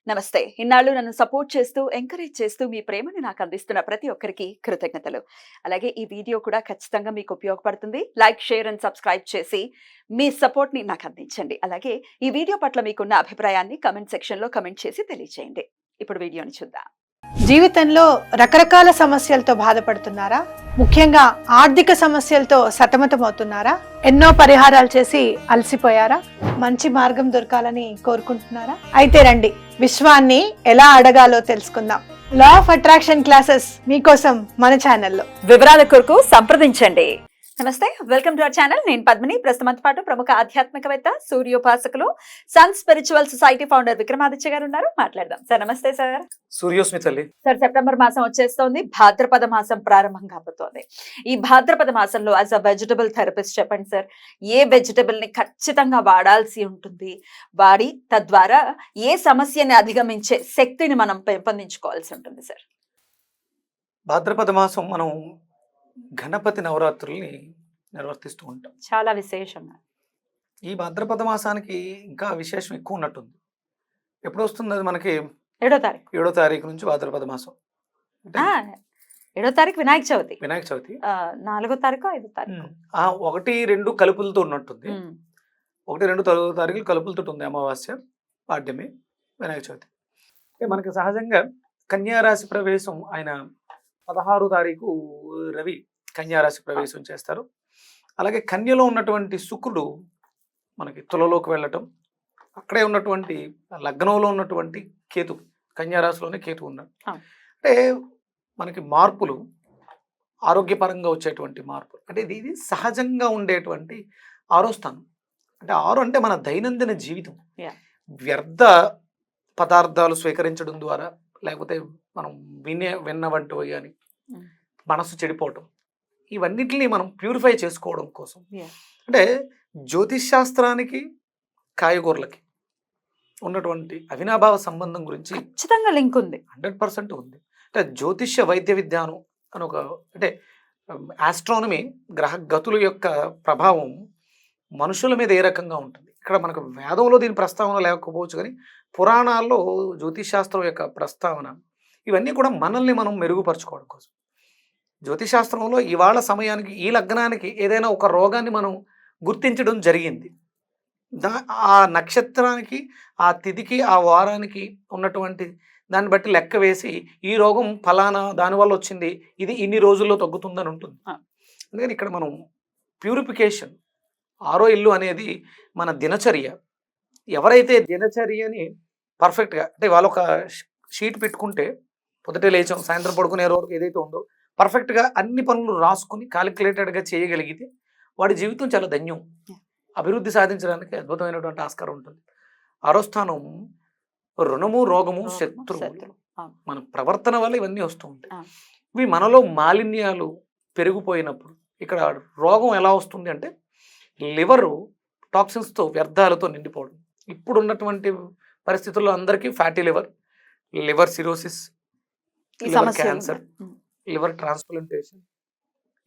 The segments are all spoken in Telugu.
నమస్తే. ఇన్నాళ్ళు నన్ను సపోర్ట్ చేస్తూ, ఎంకరేజ్ చేస్తూ మీ ప్రేమని నాకు అందిస్తున్న ప్రతి ఒక్కరికి కృతజ్ఞతలు. అలాగే ఈ వీడియో కూడా ఖచ్చితంగా మీకు ఉపయోగపడుతుంది. లైక్, షేర్ అండ్ సబ్స్క్రైబ్ చేసి మీ సపోర్ట్‌ని నాకు అందించండి. అలాగే ఈ వీడియో పట్ల మీకున్న అభిప్రాయాన్ని కామెంట్ సెక్షన్‌లో కామెంట్ చేసి తెలియజేయండి. ఇప్పుడు వీడియోని చూద్దాం. జీవితంలో రకరకాల సమస్యలతో బాధపడుతున్నారా? ముఖ్యంగా ఆర్థిక సమస్యలతో సతమతమవుతున్నారా? ఎన్నో పరిహారాలు చేసి అలసిపోయారా? మంచి మార్గం దొరకాలని కోరుకుంటున్నారా? అయితే రండి, విశ్వాన్ని ఎలా అడగాలో తెలుసుకుందాం. లా ఆఫ్ అట్రాక్షన్ క్లాసెస్ మీకోసం మన ఛానల్లో. వివరాల కొరకు సంప్రదించండి. నమస్తే, వెల్కమ్ టు అవర్ ఛానల్. నేను పద్మిని. ప్రస్తుతం పాటు ప్రముఖ ఆధ్యాత్మికవేత్త, సూర్యోపాసకులు, sun spiritual society founder Vikramaditya garu ఉన్నారు. మాట్లాడదాం. సార్ నమస్తే సార్. సూర్యోస్మి తల్లి. సార్, సెప్టెంబర్ మాసం వచ్చేస్తోంది. భాద్రపద మాసం ప్రారంభం కాబోతోంది. ఈ భాద్రపద మాసంలో యాజ్ అ వెజిటబుల్ థెరపిస్ట్ చెప్పండి సార్, ఏ వెజిటబుల్ ని ఖచ్చితంగా వాడాల్సి ఉంటుంది, వాడి తద్వారా ఏ సమస్యని అధిగమించే శక్తిని మనం పెంపొందించుకోవాల్సి ఉంటుంది సార్? భాద్రపద మాసం మనం గణపతి నవరాత్రుల్ని నిర్వర్తిస్తూ ఉంటాం. చాలా విశేషంగా ఈ భాద్రపద మాసానికి ఇంకా విశేషం ఎక్కువ ఉన్నట్టుంది. ఎప్పుడు వస్తుంది అది మనకి? 7వ తారీఖు. 7వ తారీఖు నుంచి భాద్రపద మాసం. 7వ తారీఖు వినాయక చవితి. వినాయక చవితి 4వ తారీఖు 5వ తారీఖు 1-2 కలుపులతో ఉన్నట్టుంది. 1-2 తారీఖులు కలుపులతో ఉంది. అమావాస్య, పాడ్యమి, వినాయక చవితి. మనకి సహజంగా కన్యారాశి ప్రవేశం ఆయన 16వ తారీఖు రవి కన్యారాశి ప్రవేశం చేస్తారు. అలాగే కన్యలో ఉన్నటువంటి శుక్రుడు మనకి తులలోకి వెళ్ళటం, అక్కడే ఉన్నటువంటి లగ్నంలో ఉన్నటువంటి కేతు, కన్యారాశిలోనే కేతు ఉన్నాడు. అంటే మనకి మార్పులు, ఆరోగ్యపరంగా వచ్చేటువంటి మార్పులు, అంటే ఇది సహజంగా ఉండేటువంటి 6వ స్థానం. అంటే 6 అంటే మన దైనందిన జీవితం. వ్యర్థ పదార్థాలు స్వీకరించడం ద్వారా, లేకపోతే మనం విన్నవంటివి కానీ మనసు చెడిపోవటం, ఇవన్నిటిని మనం ప్యూరిఫై చేసుకోవడం కోసం. అంటే జ్యోతిష్ శాస్త్రానికి కాయగూరలకి ఉన్నటువంటి అవినాభావ సంబంధం గురించి ఖచ్చితంగా లింక్ ఉంది. 100% ఉంది. అంటే జ్యోతిష్య వైద్య విజ్ఞానం అని ఒక, అంటే ఆస్ట్రానమీ, గ్రహ గతుల యొక్క ప్రభావం మనుషుల మీద ఏ రకంగా ఉంటుంది. ఇక్కడ మనకు వేదంలో దీని ప్రస్తావన లేకపోవచ్చు, కానీ పురాణాల్లో జ్యోతిష్ శాస్త్రం యొక్క ప్రస్తావన, ఇవన్నీ కూడా మనల్ని మనం మెరుగుపరచుకోవడం కోసం. జ్యోతిశాస్త్రంలో ఇవాళ సమయానికి, ఈ లగ్నానికి ఏదైనా ఒక రోగాన్ని మనం గుర్తించడం జరిగింది. ఆ నక్షత్రానికి, ఆ తిథికి, ఆ వారానికి ఉన్నటువంటి దాన్ని బట్టి లెక్క వేసి ఈ రోగం ఫలానా దానివల్ల వచ్చింది, ఇది ఇన్ని రోజుల్లో తగ్గుతుందని ఉంటుంది. అందుకని ఇక్కడ మనం ప్యూరిఫికేషన్, 6వ ఇల్లు అనేది మన దినచర్య. ఎవరైతే దినచర్యని పర్ఫెక్ట్గా, అంటే వాళ్ళు ఒక షీట్ పెట్టుకుంటే పొద్దుటే లేచాం సాయంత్రం పడుకునే వరకు ఏదైతే ఉందో పర్ఫెక్ట్గా అన్ని పనులు రాసుకుని క్యాలిక్యులేటెడ్గా చేయగలిగితే వాడి జీవితం చాలా ధన్యం. అభివృద్ధి సాధించడానికి అద్భుతమైనటువంటి ఆస్కారం ఉంటుంది. 6వ స్థానం రుణము, రోగము, శత్రువులు. మన ప్రవర్తన వల్ల ఇవన్నీ వస్తూ ఉంటాయి. ఇవి మనలో మాలిన్యాలు పెరిగిపోయినప్పుడు ఇక్కడ రోగం ఎలా వస్తుంది అంటే, లివరు టాక్సిన్స్తో, వ్యర్థాలతో నిండిపోవడం. ఇప్పుడు ఉన్నటువంటి పరిస్థితుల్లో అందరికీ fatty liver, liver cirrhosis, liver cancer, liver transplantation,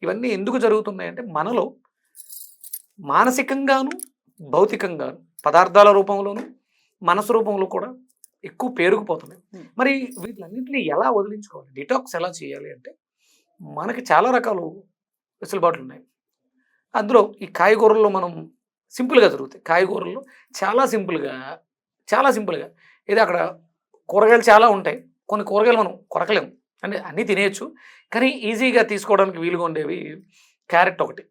ఇవన్నీ ఎందుకు జరుగుతున్నాయంటే మనలో మానసికంగాను, భౌతికంగాను, పదార్థాల రూపంలోను, మనసు రూపంలో కూడా ఎక్కువ పేరుకుపోతున్నాయి. మరి వీటిలన్నింటినీ ఎలా వదిలించుకోవాలి, డిటాక్స్ ఎలా చేయాలి అంటే మనకి చాలా రకాలు వెసులుబాట్లు ఉన్నాయి. అందులో ఈ కాయగూరల్లో మనం సింపుల్గా జరుగుతాయి. కాయగూరల్లో చాలా సింపుల్గా ఏదో అక్కడ కూరగాయలు చాలా ఉంటాయి. కొన్ని కూరగాయలు మనం కొరకలేము, అంటే అన్నీ తినేయచ్చు, కానీ ఈజీగా తీసుకోవడానికి వీలుగా ఉండేవి క్యారెట్ ఒకటి.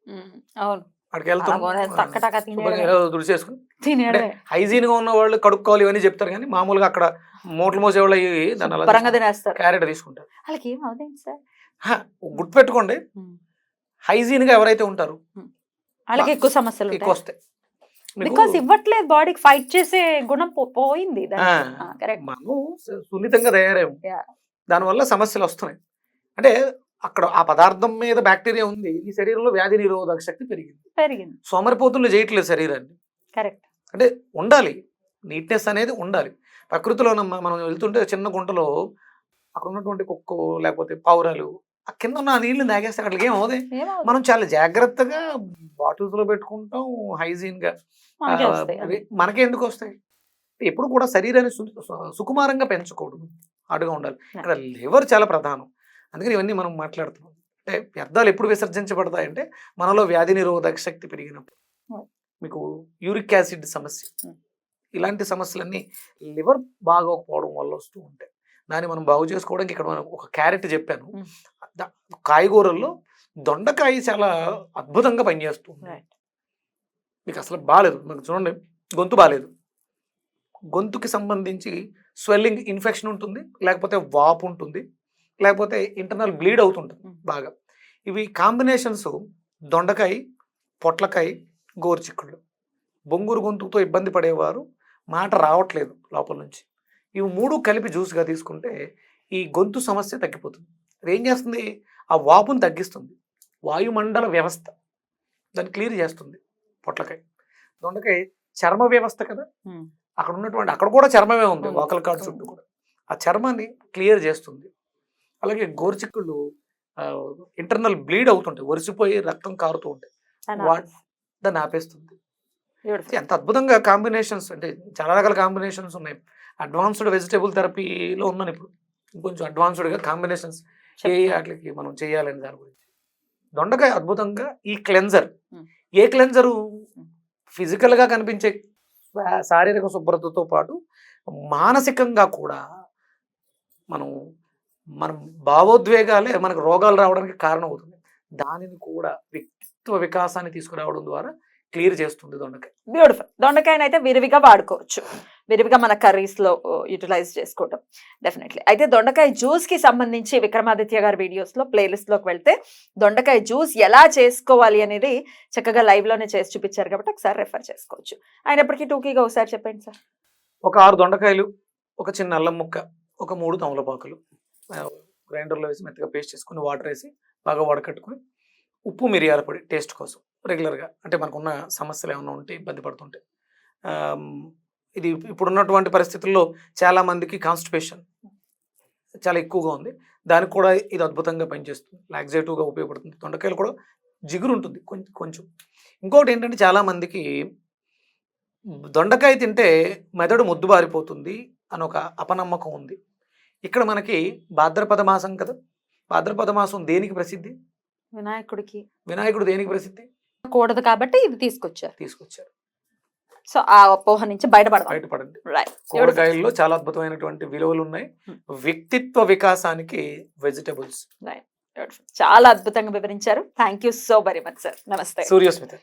అవును, అక్కడికి వెళ్తాం దుడిచేసుకుని. తినేయడమే. హైజీన్గా ఉన్న వాళ్ళు కడుక్కోవాలి ఇవన్నీ చెప్తారు, కానీ మామూలుగా అక్కడ మూటలు మోసేవాళ్ళు క్యారెట్ తీసుకుంటారు. వాళ్ళకి ఏం అవుతుంది సార్? గుర్తు పెట్టుకోండి, హైజీన్గా ఎవరైతే ఉంటారు వాళ్ళకి ఎక్కువ సమస్యలు ఎక్కువ వస్తాయి. బికాస్ ఇవ్వట్లేదు, బాడీకి ఫైట్ చేసే గుణం పోయింది. మనం సున్నితంగా తయారయ్యాము, దానివల్ల సమస్యలు వస్తున్నాయి. అంటే అక్కడ ఆ పదార్థం మీద బ్యాక్టీరియా ఉంది, ఈ శరీరంలో వ్యాధి నిరోధక శక్తి పెరిగింది. సోమరిపోతులు చేయట్లేదు శరీరాన్ని. కరెక్ట్. అంటే ఉండాలి, నీట్నెస్ అనేది ఉండాలి. ప్రకృతిలో మనం వెళ్తుంటే చిన్న గుంటలో అక్కడ ఉన్నటువంటి కుక్కో లేకపోతే పావురాలు ఆ కింద ఉన్న నీళ్లు తాగేస్తే అక్కడికి ఏం అవుతాయి. మనం చాలా జాగ్రత్తగా బాటిల్స్ లో పెట్టుకుంటాం, హైజీన్ గా. మనకే ఎందుకు వస్తాయి? ఎప్పుడు కూడా శరీరాన్ని సుకుమారంగా పెంచకూడదు, హార్డ్గా ఉండాలి. ఇక్కడ లివర్ చాలా ప్రధానం. అందుకని ఇవన్నీ మనం మాట్లాడుతున్నాం. అంటే వ్యర్థాలు ఎప్పుడు విసర్జించబడతాయంటే మనలో వ్యాధి నిరోధక శక్తి పెరిగినప్పుడు. మీకు యూరిక్ యాసిడ్ సమస్య, ఇలాంటి సమస్యలన్నీ లివర్ బాగోకపోవడం వల్ల వస్తూ ఉంటాయి. దాన్ని మనం బాగు చేసుకోవడానికి ఇక్కడ మనం ఒక క్యారెట్ చెప్పాను. కాయగూరల్లో దొండకాయ చాలా అద్భుతంగా పనిచేస్తుంది. మీకు అసలు బాగాలేదు, మీకు చూడండి గొంతు బాగాలేదు, గొంతుకి సంబంధించి స్వెల్లింగ్ ఇన్ఫెక్షన్ ఉంటుంది, లేకపోతే వాపు ఉంటుంది, లేకపోతే ఇంటర్నల్ బ్లీడ్ అవుతుంటుంది బాగా. ఇవి కాంబినేషన్స్ దొండకాయ, పొట్లకాయ, గోరుచిక్కుళ్ళు. బొంగురు గొంతుతో ఇబ్బంది పడేవారు, మాట రావట్లేదు లోపల నుంచి, ఇవి 3 కలిపి జ్యూస్గా తీసుకుంటే ఈ గొంతు సమస్య తగ్గిపోతుంది. అది ఏం చేస్తుంది, ఆ వాపును తగ్గిస్తుంది, వాయుమండల వ్యవస్థ దాన్ని క్లియర్ చేస్తుంది. పొట్లకాయ, దొండకాయ చర్మ వ్యవస్థ కదా, అక్కడ ఉన్నటువంటి అక్కడ కూడా చర్మమే ఉంది, వాకల్ కార్డ్ చుట్టూ కూడా, ఆ చర్మాన్ని క్లియర్ చేస్తుంది. అలాగే గోరుచిక్కుళ్ళు ఇంటర్నల్ బ్లీడ్ అవుతుంటాయి, ఒరిసిపోయి రక్తం కారుతూ ఉంటాయి, దాన్ని ఆపేస్తుంది. ఎంత అద్భుతంగా కాంబినేషన్స్, అంటే చాలా రకాల కాంబినేషన్స్ ఉన్నాయి. అడ్వాన్స్డ్ వెజిటేబుల్ థెరపీలో ఉన్నాను ఇప్పుడు, ఇంకొంచెం అడ్వాన్స్డ్గా కాంబినేషన్స్ వాటికి మనం చేయాలని దాని గురించి. దొండకాయ అద్భుతంగా ఈ క్లెన్జర్, ఏ క్లెన్జరు ఫిజికల్గా కనిపించే శారీరక శుభ్రతతో పాటు మానసికంగా కూడా మనం భావోద్వేగాలే మనకు రోగాలు రావడానికి కారణం అవుతుంది. దానిని కూడా వ్యక్తిత్వ వికాసాన్ని తీసుకురావడం ద్వారా క్లియర్ చేస్తుంది దొండకాయ. బ్యూటిఫుల్. దొండకాయని అయితే విరివిగా వాడుకోవచ్చు, విరివిగా మన కర్రీస్ లో యూటిలైజ్ చేసుకోవటం డెఫినెట్లీ. అయితే దొండకాయ జ్యూస్ కి సంబంధించి విక్రమాదిత్య గారి వీడియోస్ లో ప్లేలిస్ట్ లోకి వెళ్తే దొండకాయ జ్యూస్ ఎలా చేసుకోవాలి అనేది చక్కగా లైవ్ లోనే చేసి చూపించారు కాబట్టి ఒకసారి రెఫర్ చేసుకోవచ్చు. అయినప్పటికీ టూకీగా ఒకసారి చెప్పండి సార్. ఒక 6 దొండకాయలు, ఒక చిన్న అల్లం ముక్క, ఒక 3 తమలపాకులు గ్రైండర్లో వేసి మెత్తగా పేస్ట్ చేసుకుని వాటర్ వేసి బాగా వడకట్టుకుని, ఉప్పు మిరియాల పొడి టేస్ట్ కోసం రెగ్యులర్గా, అంటే మనకున్న సమస్యలు ఏమైనా ఉంటే ఇబ్బంది పడుతుంటే, ఇది ఇప్పుడున్నటువంటి పరిస్థితుల్లో చాలామందికి కాన్స్టిపేషన్ చాలా ఎక్కువగా ఉంది, దానికి కూడా ఇది అద్భుతంగా పనిచేస్తుంది, లాక్సేటివ్గా ఉపయోగపడుతుంది. దొండకాయలు కూడా జిగురు ఉంటుంది కొంచెం. ఇంకొకటి ఏంటంటే చాలామందికి దొండకాయ తింటే మెదడు మొద్దుబారిపోతుంది అని ఒక అపనమ్మకం ఉంది. ఇక్కడ మనకి భాద్రపద మాసం కదా, భాద్రపద మాసం దేనికి ప్రసిద్ధి? వినాయకుడికి. వినాయకుడు దేనికి ప్రసిద్ధి? కూడదు కాబట్టి ఇది తీసుకొచ్చారు. సో ఆ అపోహ నుంచి బయటపడండి. కూరగాయల్లో చాలా అద్భుతమైనటువంటి విలువలు ఉన్నాయి, వ్యక్తిత్వ వికాసానికి వెజిటబుల్స్. చాలా అద్భుతంగా వివరించారు. Thank you so very much sir. నమస్తే. సూర్యస్మిత.